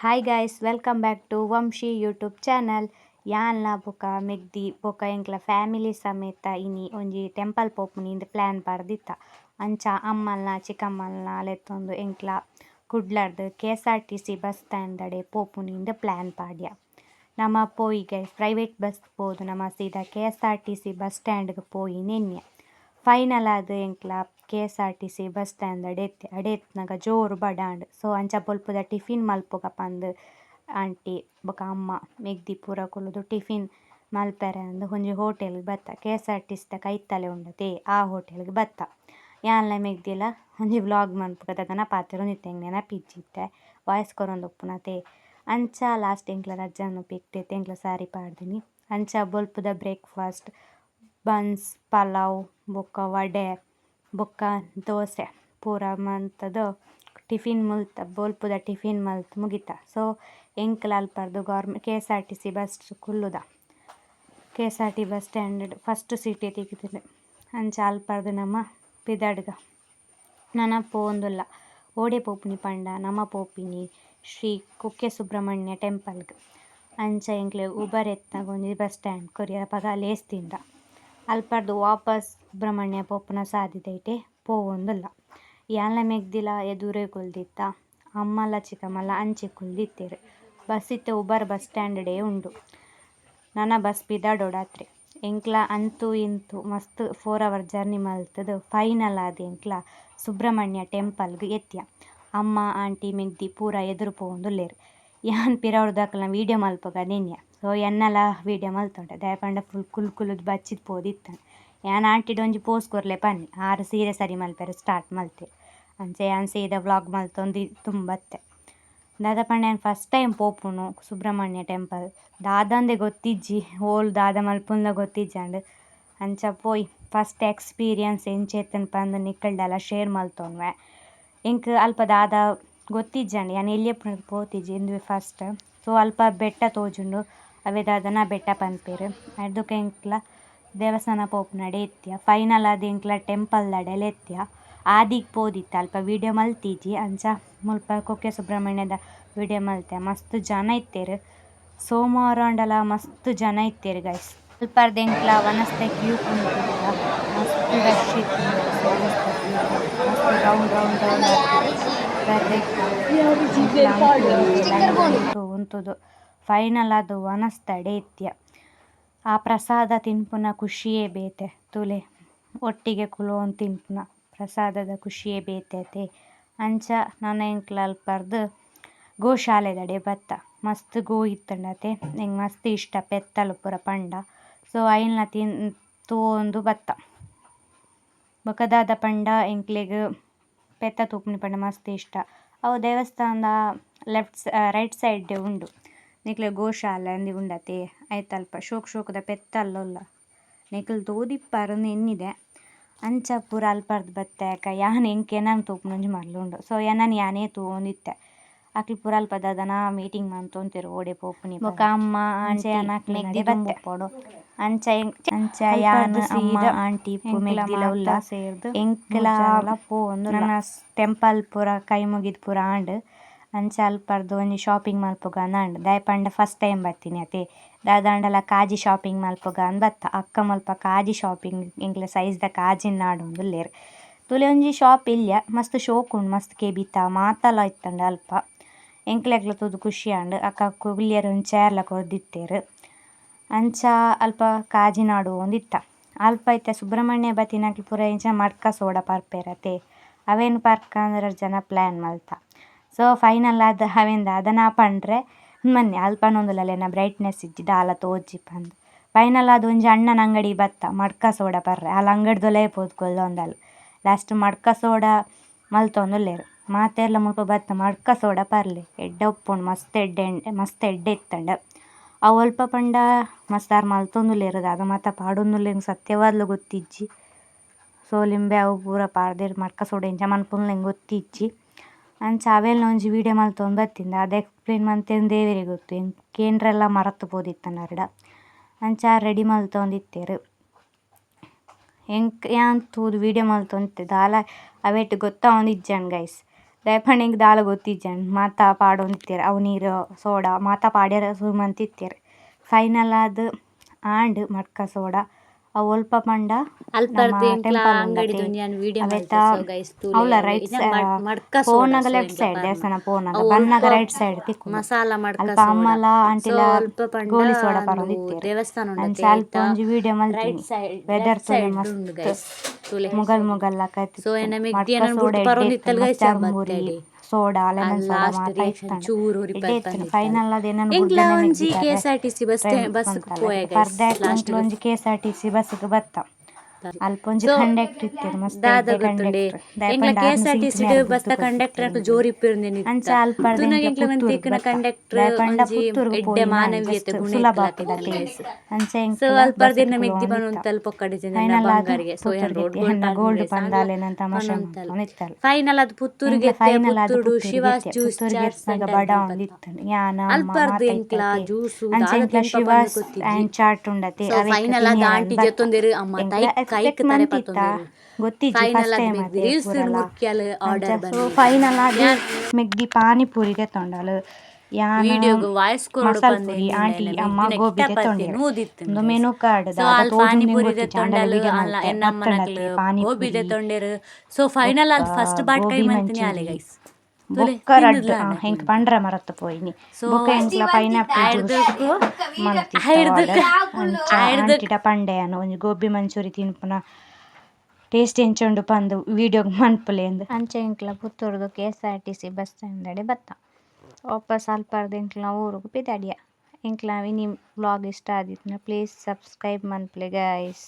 Hi guys, welcome back to Vamshi YouTube channel. ಯಾನ್ಲ ಬೊಕ ಮೆಗ್ದಿ ಬೊಕ ಎಂಕ್ಲ ಫ್ಯಾಮಿಲಿ ಸಮೇತ ಇನಿ ಒಂಜಿ ಟೆಂಪಲ್ ಪೋಪುನಿಂದ್ ಪ್ಲ್ಯಾನ್ ಪಾರ್ದಿತ್ತ. ಅಂಚ ಅಮ್ಮಲ್ನ ಚಿಕ್ಕಮ್ಮಲ್ನ ಲೆತ್ತೊಂದು ಎಂಕ್ಲ ಕುಡ್ಲರ್ದ್ KSRTC ಬಸ್ ಸ್ಟ್ಯಾಂಡ್ ದಾಡೆ ಪೋಪುನಿಂದ್ ಪ್ಲ್ಯಾನ್ ಪಾಡ್ಯ. ನಮ ಪೋಯಿ ಗೈಸ್, ಪ್ರೈವೇಟ್ ಬಸ್ ಪೋದು ನಮ ಸೀದಾ KSRTC ಬಸ್ ಸ್ಟ್ಯಾಂಡ್ಗ್ ಪೋಯಿ ನೆನ್ನೆ. ಫೈನಲ್ ಆದ್ ಎಂಕ್ಲ KSRTC ಬಸ್ ಸ್ಟ್ಯಾಂಡ್ ಅಡೆತ್ನಗ ಜೋರು ಬಡಾಂಡ್. ಸೊ ಅಂಚ ಬೊಲ್ಪುದ ಟಿಫಿನ್ ಮಲ್ಪೊಗ ಪಂದ್ ಆಂಟಿ ಬೊಕ ಅಮ್ಮ ಮೆಗ್ದಿ ಪೂರ ಕುಲ್ಲುದು ಟಿಫಿನ್ ಮಲ್ಪೆರೆ ಅಂದ್ ಒಂಜಿ ಹೋಟೆಲ್ಗ್ ಬತ್ತ. KSRTC ದ ಕೈತಲೆ ಉಂಡತೆ ಆ ಹೋಟೆಲ್ಗ್ ಬತ್ತ. ಯಾನ್ಲ ಮೆಗ್ದಿಲ ಒಂಜಿ ವ್ಲಾಗ್ ಮನ್ಪುಗ ದಾದನ ಪಾತೆರೊಂದಿತ್ತೆ ಎಂಕ್ ನೆನಪಿಜ್ಜಿತ್ತೆ ವಾಯ್ಸ್ ಕೊರೊಂದುಪ್ಪುನತೆ. ಅಂಚ ಲಾಸ್ಟ್ ಎಂಕ್ಲ ರಜಾನು ಪಿಕ್ಟೆತ್ ಎಂಕ್ಲ ಸಾರಿ ಪಾಡ್ದಿನಿ. ಅಂಚ ಬೊಲ್ಪುದ ಬ್ರೇಕ್ಫಾಸ್ಟ್ ಬನ್ಸ್, ಪಲಾವ್ ಬೊಕ ವಡೆ ಬೊಕ ದೋಸೆ ಪೂರ ಮಂತುದು ಟಿಫಿನ್ ಬೊಲ್ಪುದ ಟಿಫಿನ್ ಮಲ್ತ್ ಮುಗಿತ. ಸೊ ಎಂಕ್ಲ ಅಲ್ಪರ್ದು KSRTC ಬಸ್ ಕುಲ್ಲುದ. KSRTC ಬಸ್ ಸ್ಟ್ಯಾಂಡ್ ಫಸ್ಟ್ ಸೀಟೆ ತಿಕ್ಕಿದ್ದೆ. ಅಂಚ ಅಲ್ಪರ್ದು ನಮ ಪಿದಡ್ಗ ನನ ಪೋವೊಂದುಲ್ಲ ಓಡೆ ಪೋಪಿನಿ ಪಂಡ ನಮ ಪೋಪಿನಿ ಶ್ರೀ ಕುಕ್ಕೆ ಸುಬ್ರಹ್ಮಣ್ಯ ಟೆಂಪಲ್ಗ್. ಅಂಚ ಎಂಕ್ಲೆ ಉಬರ್ ಎತ್ನಗ ಒಂಜಿ ಬಸ್ ಸ್ಟ್ಯಾಂಡ್ ಕೊರಿಯ ಪಗ ಲೇಸ್ತಿಂದ ಅಲ್ಪರ್ದು ವಾಪಸ್ ಸುಬ್ರಹ್ಮಣ್ಯ ಪೋಪುನ ಸಾಧ್ಯತೆ ಪೋವೊಂದುಲ್ಲ. ಯಾನ್ಲ ಮೆಗ್ದಿಲ ಎದುರೇ ಕುಲ್ದಿತ್ತ ಅಮ್ಮಲ ಚಿಕ್ಕಮ್ಮಲ ಅಂಚಿ ಕುಲ್ದಿತ್ತೆರ್. ಬಸ್ ಇತ್ತೆ ಉಬರ್ ಬಸ್ ಸ್ಟ್ಯಾಂಡ್ ಉಂಡು. ನನ ಬಸ್ ಪಿದಾಡೋಡಾತ್ರೆ ಎಂಕ್ಲ ಅಂತೂ ಇಂತೂ ಮಸ್ತ್ 4 hour ಜರ್ನಿ ಮಲ್ತದು ಫೈನಲ್ ಆದ್ ಎಂಕ್ಲ ಸುಬ್ರಹ್ಮಣ್ಯ ಟೆಂಪಲ್ಗ್ ಎತ್ತಿಯ. ಅಮ್ಮ ಆಂಟಿ ಮೆಗ್ದಿ ಪೂರ ಎದುರು ಪೋವೊಂದುಲ್ಲೆರ್. ಯಾನ್ ಪಿರಾವುಡ್ದಾಕಲ್ನ ವೀಡಿಯೋ ಮಲ್ಪೊಗ ನೆನ್ನೆ. ಸೊ ಎನ್ನಲ ವೀಡಿಯೋ ಮಲ್ತೊಂಡೆ ದಾಯೆ ಫುಲ್ ಕುಲ್ದು ಬಚ್ಚಿದ್ ಪೋದಿತ್ತಂಡೆ. ಯಾನ್ ಆಂಟಿಡ್ ಒಂಜಿ ಪೋಸ್ ಕೊರ್ಲೆ ಪನ್ನಿ ಆರು ಸೀರೆ ಸರಿ ಮಲ್ಪೆರೆ ಸ್ಟಾರ್ಟ್ ಮಲ್ತೆ. ಅಂಚ ಯಾನ್ ಸೀದಾ ವ್ಲಾಗ್ ಮಲ್ತೊಂದು ತುಂಬತ್ತೆ. ದಾದ ಪಂಡ ಯಾನ್ ಫಸ್ಟ್ ಟೈಮ್ ಪೋಪುನು ಸುಬ್ರಹ್ಮಣ್ಯ ಟೆಂಪಲ್. ದಾದಂದೆ ಗೊತ್ತಿಜ್ಜಿ ಓಲ್ ದಾದ ಮಲ್ಪುಂದ ಗೊತ್ತಿಜ್ಜಂಡ್. ಅಂಚ ಪೋಯಿ ಫಸ್ಟ್ ಎಕ್ಸ್ಪೀರಿಯನ್ಸ್ ಎಂಚೇತನ್ ಪಂದ್ ನಿಕಲ್ಡಲ ಶೇರ್ ಮಲ್ತೊನ್ವೆ. ಎಂಕ್ ಅಲ್ಪ ದಾದ ಗೊತ್ತಿಜ್ಜಂಡ್ ಯಾನ್ ಎಲ್ಯಪುನ ಪೋತಿಜ್ಜಿ ಇಂದುವೆ ಫಸ್ಟ್. ಸೊ ಅಲ್ಪ ಬೆಟ್ಟ ತೋಜುಂಡು ಅವೆ ದಾದನ ಬೆಟ್ಟ ಪನ್ಪೆರ್. ಐರ್ದುಕ ಎಂಕ್ಲ ದೇವಸ್ಥಾನ ಪೋಪುನಡೆ ಎತ್ತಿಯ. ಫೈನಲ್ ಆದ್ ಎಂಕ್ಲ ಟೆಂಪಲ್ ದಾಡೆಲ ಎತ್ತಿಯ. ಆದಿಗ್ ಪೋದಿತ್ತ ಅಲ್ಪ ವೀಡಿಯೋ ಮಲ್ತಿಜ್ಜಿ. ಅಂಚ ಮುಲ್ಪ ಕುಕ್ಕೆ ಸುಬ್ರಹ್ಮಣ್ಯದ ವೀಡಿಯೋ ಮಲ್ತೆ. ಮಸ್ತ್ ಜನ ಇತ್ತೆರ್. ಸೋಮವಾರ ಉಂಡಲ ಮಸ್ತ್ ಜನ ಇತ್ತೆರ್ ಗೈಸ್. ಅಲ್ಪರ್ದು ಎಂಕ್ಲ ವನಸ್ಥೆ ಕ್ಯೂ ಕುಂತುಂಡ ಮಸ್ತ್ ರಶ್ ಇತ್ತುಂಡು ಮಸ್ತ್ ರೌಂಡ್ ಉಂತುದು. ಫೈನಲ್ ಆದ್ ವನಸ್ಥಡೆ ಎತ್ತಿಯ. ಆ ಪ್ರಸಾದ ತಿನ್ಪುನ ಖುಷಿಯೇ ಬೇತೆ. ತುಲೆ ಒಟ್ಟಿಗೆ ಕುಲೋನ್ ತಿನ್ಪುನ ಪ್ರಸಾದದ ಖುಷಿಯೇ ಬೇತೆ. ಅಂಚ ನನ ಎಂಕ್ಲ ಅಲ್ಪರ್ದು ಗೋಶಾಲೆದಡೆ ಬತ್ತ. ಮಸ್ತ್ ಗೋ ಇತ್ತಂಡತೆ ಎಂಕ್ ಮಸ್ತ್ ಇಷ್ಟ ಪೆತ್ತಲು ಪೂರ ಪಂಡ. ಸೊ ಐನ್ಲ ತೂವೊಂದು ಬತ್ತ. ಬೊಕ ದಾದ ಪಂಡ ಎಂಕ್ಲೆಗ್ ಪೆತ್ತ ತೂಪುನಿ ಪಂಡ ಮಸ್ತ್ ಇಷ್ಟ. ಅವು ದೇವಸ್ಥಾನದ ರೈಟ್ ಸೈಡ್ ಉಂಡು ನಿಕ್ಲೆಗ್ ಗೋಶಾಲೆ ಅಂದಿ ಉಂಡತೆ. ಐತಲ್ಪ ಶೋಕುದ ಪೆತ್ತಲ್ಲೊಲ್ಲ ನಿಕುಲು ತೋದಿಪ್ಪರ್ ಎನ್ನಿದೆ. ಅಂಚ ಪೂರ ಅಲ್ಪರ್ದು ಬತ್ತಾಕ ಯಾನ್ ಎಂಕ್ ಎನನ್ ತೂಪುನ ಒಂಜಿ ಮಲ್ಲ ಉಂಡು. ಸೊ ಎನನ್ ಯಾನೇ ತೂವೊಂದಿತ್ತೆ. ಅಕ್ಲ್ ಪೂರ ಅಲ್ಪ ದಾದನ ಮೀಟಿಂಗ್ ಮಂತೊಂತೆರ್ ಓಡೆ ಪೋಪುನಿ ಬೊಕ ಅಮ್ಮ ಆಂಟಿ ಮೆಗ್ದಿ ಬತ್ತೆ. ಅಂಚ ಯಾನ್ ಅಮ್ಮ ಆಂಟಿ ಮೆಗ್ದಿಲ ಉಲ್ಲ ಎಂಕ್ಲ ನನ ಟೆಂಪಲ್ ಪೂರ ಕೈ ಮುಗಿದ್ ಪೂರ ಆಂಡ್. ಅಂಚ ಅಲ್ಪರ್ದು ಒಂಜಿ ಶಾಪಿಂಗ್ ಮಲ್ಪೊಗ ಅಂದಾಂಡ್ ದಾಯೆ ಪಂಡ ಫಸ್ಟ್ ಟೈಮ್ ಬತ್ತೀನಿ ಅತೆ. ದಾದಾಂಡಲ ಕಾಜಿ ಶಾಪಿಂಗ್ ಮಲ್ಪೊಗ ಅಂದ್ ಬತ್ತ. ಅಕ್ಕ ಮಲ್ಪ ಕಾಜಿ ಶಾಪಿಂಗ್ ಎಂಕ್ಲೆ ಸೈಜ್ದ ಕಾಜಿನ್ ನಾಡೊಂದುಲ್ಲೆರ್. ತುಲೆ ಒಂಜಿ ಶಾಪ್ ಇಲ್ಯ ಮಸ್ತ್ ಶೋಕುಂಡು ಮಸ್ತ್ ಕೆಬಿತ ಮಾತಲ ಇತ್ತಂಡ ಅಲ್ಪ. ಎಂಕ್ಲೆಗ್ಲ ತೂದು ಖುಷಿ ಆಂಡ್ ಅಕ್ಕ ಕುಲ್ಲಿಯರ್ ಒಂಜಿ ಚೇರ್ಲ ಕೊರ್ದಿತ್ತೆರ್. ಅಂಚ ಅಲ್ಪ ಕಾಜಿ ನಾಡೊಂದಿತ್ತ. ಅಲ್ಪ ಇತ್ತೆ ಸುಬ್ರಹ್ಮಣ್ಯ ಬತ್ತಿನಕ್ಲ್ ಪೂರ ಇಂಚ ಮಡ್ಕ ಸೋಡ ಪರ್ಪೆರತೆ. ಅವೆನ್ ಪರ್ಕಂದ್ರ ಜನ ಪ್ಲ್ಯಾನ್ ಮಲ್ತ. ಸೊ ಫೈನಲ್ ಆದ್ ಅವೆನ್ ದಾದನ ಪಂಡ್ರೆ ಮನ್ನೆ ಅಲ್ಪನೊಂದುಲ್ಲೆನ ಬ್ರೈಟ್ನೆಸ್ ಇಜ್ಜಿ ದಾಲ ತೋಜಿ ಪಂದ್. ಫೈನಲ್ ಆದ್ ಒಂಜಿ ಅಣ್ಣನ ಅಂಗಡಿ ಬತ್ತ ಮಡ್ಕ ಸೋಡ ಪರ್ರೆ. ಅಲ್ ಅಂಗಡಿದೊಲೆ ಪೋದು ಕೊಲ್ಲೊಂದಲ್ ಲಾಸ್ಟ್ ಮಡ್ಕ ಸೋಡ ಮಲ್ತೊಂದುಲ್ಲೆರ್. ಮಾತೆರ್ಲ ಮುಲ್ಪ ಬತ್ತ ಮಡ್ಕ ಸೋಡ ಪರ್ಲೆ ಎಡ್ಡೆ ಉಪ್ಪುಂಡು ಮಸ್ತ್ ಎಡ್ಡೆ ಇತ್ತಂಡ. ಅವು ಒಲ್ಪ ಪಂಡ ಮಸ್ತಾರ್ ಮಲ್ತೊಂದುಲ್ಲೆರ್ ದಾದ ಮಾತ ಪಾಡೊಂದುಲ್ಲೆರ್ ಸತ್ಯವಾದ್ಲ ಗೊತ್ತಿಜ್ಜಿ. ಸೊ ಲಿಂಬೆ ಅವು ಪೂರ ಪಾಡ್ದೆರ್ ಮಡ್ಕ ಸೋಡ ಇಂಚ ಮನ್ಪುಂಡ್ಲೆಂಗ್ ಗೊತ್ತಿಜ್ಜಿ. ಅಂಚ ಅವೆಲ್ನ ಒಂಜಿ ವೀಡಿಯೋ ಮಲ್ತೊಂದು ಬತ್ತಿಂದ ಅದು ಎಕ್ಸ್ಪ್ಲೇನ್ ಮಂತೆಂದು ದೇವೆರೆ ಗೊತ್ತು. ಎಂಕೇನ್ರೆಲ್ಲ ಮರತು ಪೋದಿತ್ತನರ್ಡ. ಅಂಚ ರೆಡಿ ಮಲ್ತೊಂದಿತ್ತೆರ್. ಯಾನ್ ತೂದು ವೀಡಿಯೋ ಮಲ್ತೊಂದಿತ್ತೆ ದಾಲ ಅವೆಟ್ ಗೊತ್ತಾವೊಂದಿಜ್ಜಂಡ್ ಗೈಸ್. ದಾಯಪಂಡ ದಾಲ ಗೊತ್ತಿಜ್ಜಂಡು ಮಾತ ಪಾಡೊಂದಿತ್ತೆರ್ ಅವು ನೀರು ಸೋಡಾ ಮಾತ ಪಾಡ್ಯರ ಸುಮಂತಿತ್ತೆರ್. ಫೈನಲ್ ಆದ್ ಆಂಡ್ ಮಡ್ಕ ಸೋಡಾ ಅವು ಒಲ್ಪ ಪಂಡ ನಮ್ಮ ಟೆಂಪಲ್ ಅಂಗಡಿದು ಒಂಜಿ ವಿಡಿಯೋ ಅವೆತ ಮಾಡ್ತೆ. ಸೊ ಗೈಸ್ ಅವಳ ರೈಟ್ ಮಡ್ಕ ಪೋನಾಗ ಲೆಫ್ಟ್ ಸೈಡ್ ದೇವಸ್ಥಾನ ಪೋನಾಗ ಬನ್ನಗ ರೈಟ್ ಸೈಡ್ ತಿಕ್ಕು ಮಸಾಲ ಮಡ್ಕ ಅಲ್ಪ ಅಮ್ಮಲ ಅಂಟಿಲ ಸ್ವಲ್ಪ ಪಂಡ ಗೋಲಿ ಸೋಡಾ ಪರೊಂದಿತ್ತೆರ್. ದೇವಸ್ಥಾನ ಅಂಚ ಅಲ್ಪ ಒಂಜಿ ವಿಡಿಯೋ ಮಲ್ತೀನಿ ವೆದರ್ ತುಲೆ ಮಸ್ತ್ ಮುಗಲ್ ಮುಗಲ್ ಆಕೈತಿ. ಸೊ ಎನ್ನ ಮಡ್ಕ ಮೆಗ್ದಿಯನ ಸೋಡಾ ಪರೊಂದಿತ್ತಲ್ ಎಡ್ಡೆ guys Amboori soda lemon soda ಮಾತ ಇತ್ತಂಡ ಚೂರು ಎಡ್ಡೆ ಇತ್ತು. ಫೈನಲ್ ಆದ್ ಏನನ್ನು ಎಂಕ್ಲ ಬುಡ್ದನೆ ಒಂಜಿ ಮೆಗ್ದಿದ್ದಾರೆ KSRTC ಬಸ್ ಪೋಯ ಪರ್ದಾಕ್ ಎಂಕ್ಲ ಒಂಜಿ KSRTC ಬಸ್ಗ್ ಬತ್ತ ಅಲ್ಪ ಒಂಜಿ ಕಂಡಕ್ಟರ್ ಇತ್ತೆರ್ ಮಸ್ತ್ ದಾದ ಎಡ್ಡೆ ಗೊತ್ತುಂಡೆ ಕಂಡಕ್ಟರ್ ಎಂಕ್ಲ KSRTC ಬಸ್ತ ಕಂಡಕ್ಟರ್ ಅಂಕ್ ಜೋರ್ ಇಪ್ಪಿರುಂದೆನ್ ಅಂಚ ಅಲ್ಪ ಎಂಕ್ಲ ಮಂತಿಕ್ನ ಕಂಡಕ್ಟರ್ ಒಂಜಿ ಎಡ್ಡೆ ಮಾನವೀಯತೆ ಗುಣ ಅಂಚ ಸೊ ಅಲ್ಪರ್ದಿನ ಮೆಗ್ದಿ ಬನೊಂತಲ್ ಪೊಕ್ಕಡೆ ಜನನ ಬಂಗಾರಿಗೆ ಸೊ ಏನ್ ರೋಡ್ ಗೋಲ್ಡ್ ಪಂದಾಲೆನ ತಮಾಷೆ ಇತ್ತಲ್ಲ. ಫೈನಲ್ ಅದ್ ಪುತ್ತೂರಿಗೆ ಪುತ್ತೂರು ಶಿವಾಸ್ ಜ್ಯೂಸ್ ಬಡ ಒಂದಿತ್ತು ಯಾನ ಅಲ್ಪರ್ದು ಎಂಕ್ಲ ಜ್ಯೂಸು ಅಂಚ ಎಂಕ್ಲ ಶಿವಾಸ್ ಅಂಡ್ ಚಾಟ್ ಉಂಡತೆ ಫೈನಲ್ ಅದ್ ಆಂಟಿ ಜೊತ್ತೊಂದೆರ್ ಅಮ್ಮ ಕೈಕ್ ತಾರೆ ಪತ್ತೊಂದೆರ್ ಗೊತ್ತಿಜ್ಜಿ ಫೈನಲ್ ಫಸ್ಟ್ ಅದ್ ಟೈಮ್ ಮೆಗ್ದಿ ರೀಲ್ಸ್ ಮುಖ್ಯಲ್ ಆರ್ಡರ್ ಸೊ ಫೈನಲ್ ಆಗಿ ಮೆಗ್ದಿ ಪಾನಿಪುರಿ ತೆತ್ತೊಂಡಲು ಯಾನ ವಿಡಿಯೋಗ್ ವಾಯ್ಸ್ ಕೊರಡು ಮಸಾಲ್ ಪುರಿ ಆಂಟಿ ಅಮ್ಮ ಗೋಬಿ ತೆತ್ತೊಂಡಿರು ಒಂದು ಮೆನು ಕಾರ್ಡ್ ಪಾನಿಪುರಿ ತೆತ್ತೊಂಡಲು ಅಲ್ಲ ಎನ್ನಮ್ಮನಕ್ಲು ಗೋಬಿ ತೆತ್ತೊಂಡೆರ್. ಸೊ ಫೈನಲ್ ಅದ್ ಫಸ್ಟ್ ಬಾಟ್ ಕೈ ಮಂತಿನಿ ಆಲೆ ಗೈಸ್ ಬೊಕ್ಕ ರಡ್ಡು ಹೆಂಕ್ ಪಂಡ್ರ ಮರತ್ತ ಪೋಯಿನಿ ಬೊಕ್ಕ ಎಂಕ್ಲ ಪೈನಾಪಲ್ ಜ್ಯೂಸ್ ಪಂಡೆ ಅನ್ನು ಒಂಜಿ ಗೋಬಿ ಮಂಚೂರಿ ತಿನ್ಪುನ ಟೇಸ್ಟ್ ಎಂಚುಂಡು ಪಂದ್ ವಿಡಿಯೋಗ್ ಮನ್ಪುಲೆಂದು ಅಂಚ ಎಂಕ್ಲ ಪುತ್ತೂರ್ದು KSRTC ಬಸ್ ಸ್ಟ್ಯಾಂಡ್ ಬತ್ತ ವಾಪಸ್ ಅಲ್ಪರ್ದು ಎಂಕ್ಲ ಊರುಗು ಪಿದಡಿಯ. ಎಂಕ್ಲ ವಿನಿ ವ್ಲಾಗ್ ಇಷ್ಟ ಆದಿತ್ನ ಪ್ಲೀಸ್ ಸಬ್ಸ್ಕ್ರೈಬ್ ಮನ್ಪುಲೆ ಗೈಸ್.